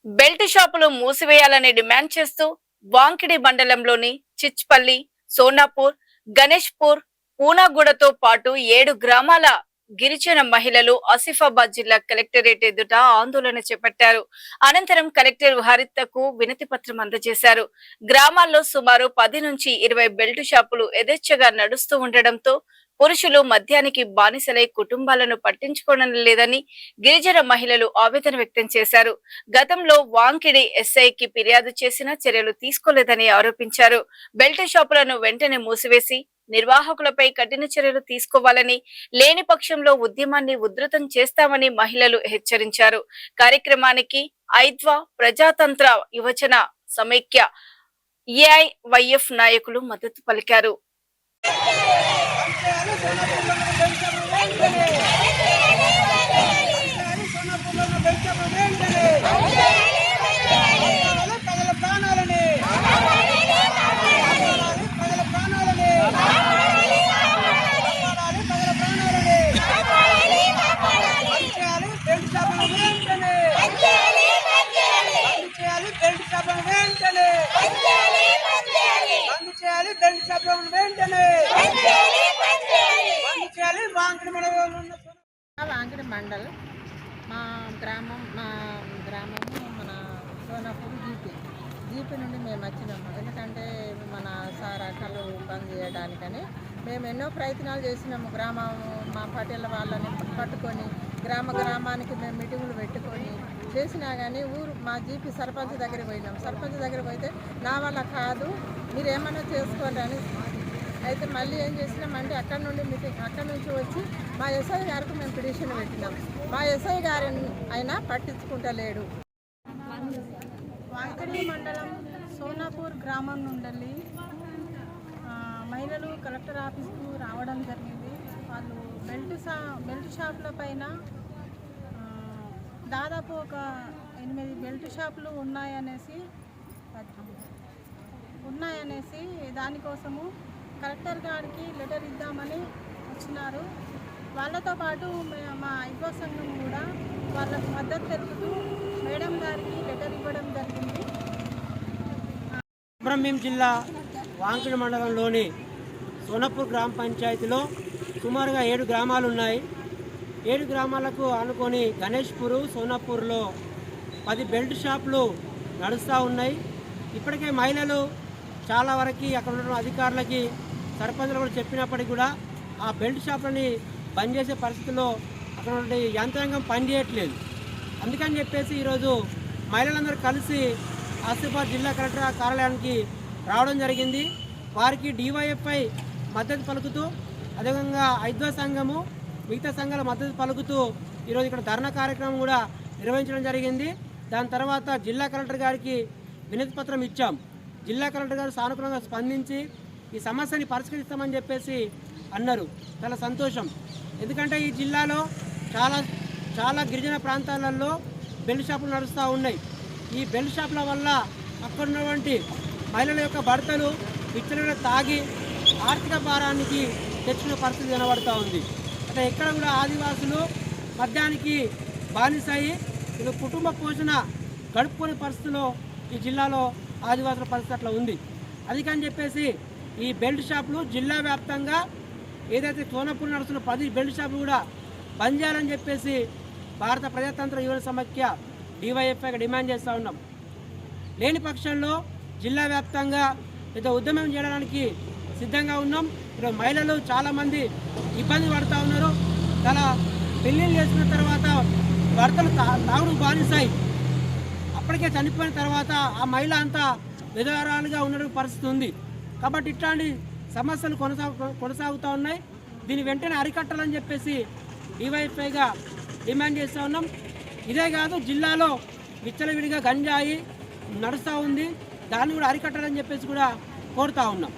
Belt షాపులు మూసివేయాలని demand చేస్తూ వాంకిడి మండలంలోని చిచ్పల్లి, సోనాపూర్, గణేష్పూర్, పూనాగూడతో పాటు 7 గ్రామాల గిరిజన మహిళలు ఆసిఫాబాద్ జిల్లా కలెక్టరేట్ ఎదుట ఆందోళన చేపట్టారు. అనంతరం కలెక్టర్ హరితకు వినతి పత్రం అందజేశారు. గ్రామాల్లో సుమారు 10 నుంచి 20 బెల్ట్ షాపులు యథేచ్ఛగా నడుస్తూ ఉండడంతో పురుషులు మద్యానికి బానిసలై కుటుంబాలను పట్టించుకోవడం లేదని గిరిజన మహిళలు ఆవేదన వ్యక్తం చేశారు. గతంలో వాంకిడి ఎస్ఐకి ఫిర్యాదు చేసినా చర్యలు తీసుకోలేదని ఆరోపించారు. బెల్ట్ షాపులను వెంటనే మూసివేసి నిర్వాహకులపై కఠిన చర్యలు తీసుకోవాలని, లేని పక్షంలో ఉద్యమాన్ని ఉధృతం చేస్తామని మహిళలు హెచ్చరించారు. కార్యక్రమానికి ఐద్వా ప్రజాతంత్ర యువజన సమైక్య ఏఐవైఎఫ్ నాయకులు మద్దతు పలికారు. వాంకిడి మండల్ మా గ్రామము మన సోనాపూర్ జీపీ నుండి మేము వచ్చినాము. ఎందుకంటే మన సారాకాలు బంద్ చేయడానికని మేము ఎన్నో ప్రయత్నాలు చేసినాము. మా పటేళ్ళ వాళ్ళని పట్టుకొని గ్రామానికి మేము మీటింగులు పెట్టుకొని చేసినా కానీ మా జీపీ సర్పంచ్ దగ్గరికి పోయినాం. సర్పంచ్ దగ్గరికి పోతే నా వల్ల కాదు, మీరు ఏమన్నా చేసుకోండి అని. అయితే మళ్ళీ ఏం చేసినామంటే అక్కడ నుంచి వచ్చి మా ఎస్ఐ గారికి మేము పిటిషన్ పెట్టినాం. మా ఎస్ఐ గారు అయినా పట్టించుకుంటలేడు. వాంకిడి మండలం సోనాపూర్ గ్రామం నుండి మహిళలు కలెక్టర్ ఆఫీస్కు రావడం జరిగింది. వాళ్ళు బెల్ట్ షాపుల పైన దాదాపు ఒక 8 బెల్ట్ షాపులు ఉన్నాయనేసి దానికోసము కలెక్టర్ గారికి లెటర్ ఇద్దామని వచ్చినారు. వాళ్ళతో పాటు మా ఐద్వా సంఘం కూడా వాళ్ళకు మద్దతు తెలుపుతూ మేడం గారికి లెటర్ ఇవ్వడం జరిగింది. కొమరంభీం జిల్లా వాంకిడి మండలంలోని సోనాపూర్ గ్రామ పంచాయతీలో సుమారుగా 7 గ్రామాలు ఉన్నాయి. 7 గ్రామాలకు ఆనుకొని గణేష్పూర్, సోనాపూర్లో 10 బెల్ట్ షాపులు నడుస్తూ ఉన్నాయి. ఇప్పటికే మహిళలు చాలా వరకు అక్కడ ఉన్న అధికారులకి, సర్పంచులు కూడా చెప్పినప్పటికీ కూడా ఆ బెల్ట్ షాపులని బంద్ చేసే పరిస్థితుల్లో అక్కడ ఉన్న యంత్రాంగం పనిచేయట్లేదు. అందుకని చెప్పేసి ఈరోజు మహిళలందరూ కలిసి ఆసిఫాబాద్ జిల్లా కలెక్టర్ కార్యాలయానికి రావడం జరిగింది. వారికి డివైఎఫ్ఐ మద్దతు పలుకుతూ, అదేవిధంగా ఐద్వా సంఘము, మిగతా సంఘాల మద్దతు పలుకుతూ ఈరోజు ఇక్కడ ధర్నా కార్యక్రమం కూడా నిర్వహించడం జరిగింది. దాని తర్వాత జిల్లా కలెక్టర్ గారికి వినతి పత్రం ఇచ్చాం. జిల్లా కలెక్టర్ గారు సానుకూలంగా స్పందించి ఈ సమస్యని పరిష్కరిస్తామని చెప్పేసి అన్నారు. చాలా సంతోషం. ఎందుకంటే ఈ జిల్లాలో చాలా గిరిజన ప్రాంతాలలో బెల్ట్ షాపులు నడుస్తూ ఉన్నాయి. ఈ బెల్ట్ షాపుల వల్ల అక్కడ ఉన్నటువంటి మహిళల యొక్క భర్తలు విచ్చలవిడిగా తాగి ఆర్థిక భారానికి తెచ్చుకునే పరిస్థితి కనబడుతూ ఉంది. అంటే ఎక్కడ కూడా ఆదివాసులు మద్యానికి బానిసయి ఇది కుటుంబ పోషణ గడుపుకునే పరిస్థితిలో ఈ జిల్లాలో ఆదివాసుల పరిస్థితి అట్లా ఉంది. అందుకని చెప్పేసి ఈ బెల్ట్ షాపులు జిల్లా వ్యాప్తంగా ఏదైతే సోనాపూర్ నడుస్తున్న 10 బెల్ట్ షాపులు కూడా బంద్ చేయాలని చెప్పేసి భారత ప్రజాతంత్ర యువజన సమైక్య డివైఎఫ్ఐగా డిమాండ్ చేస్తూ ఉన్నాం. లేని పక్షంలో జిల్లా వ్యాప్తంగా పెద్ద ఉద్యమం చేయడానికి సిద్ధంగా ఉన్నాం. ఈరోజు మహిళలు చాలామంది ఇబ్బంది పడుతూ ఉన్నారు. చాలా పెళ్ళిళ్ళు చేసుకున్న తర్వాత భర్తలు తాగుడు బానిసాయి అప్పటికే చనిపోయిన తర్వాత ఆ మహిళ అంతా విధవరాలుగా ఉన్న పరిస్థితి ఉంది. కాబట్టి ఇట్లాంటి సమస్యలు కొనసాగుతూ ఉన్నాయి. దీన్ని వెంటనే అరికట్టాలని చెప్పేసి డివైఎఫ్ఐగా డిమాండ్ చేస్తూ ఉన్నాం. ఇదే కాదు, జిల్లాలో విచ్చలవిడిగా గంజాయి నడుస్తూ ఉంది. దాన్ని కూడా అరికట్టాలని చెప్పేసి కూడా కోరుతూ ఉన్నాం.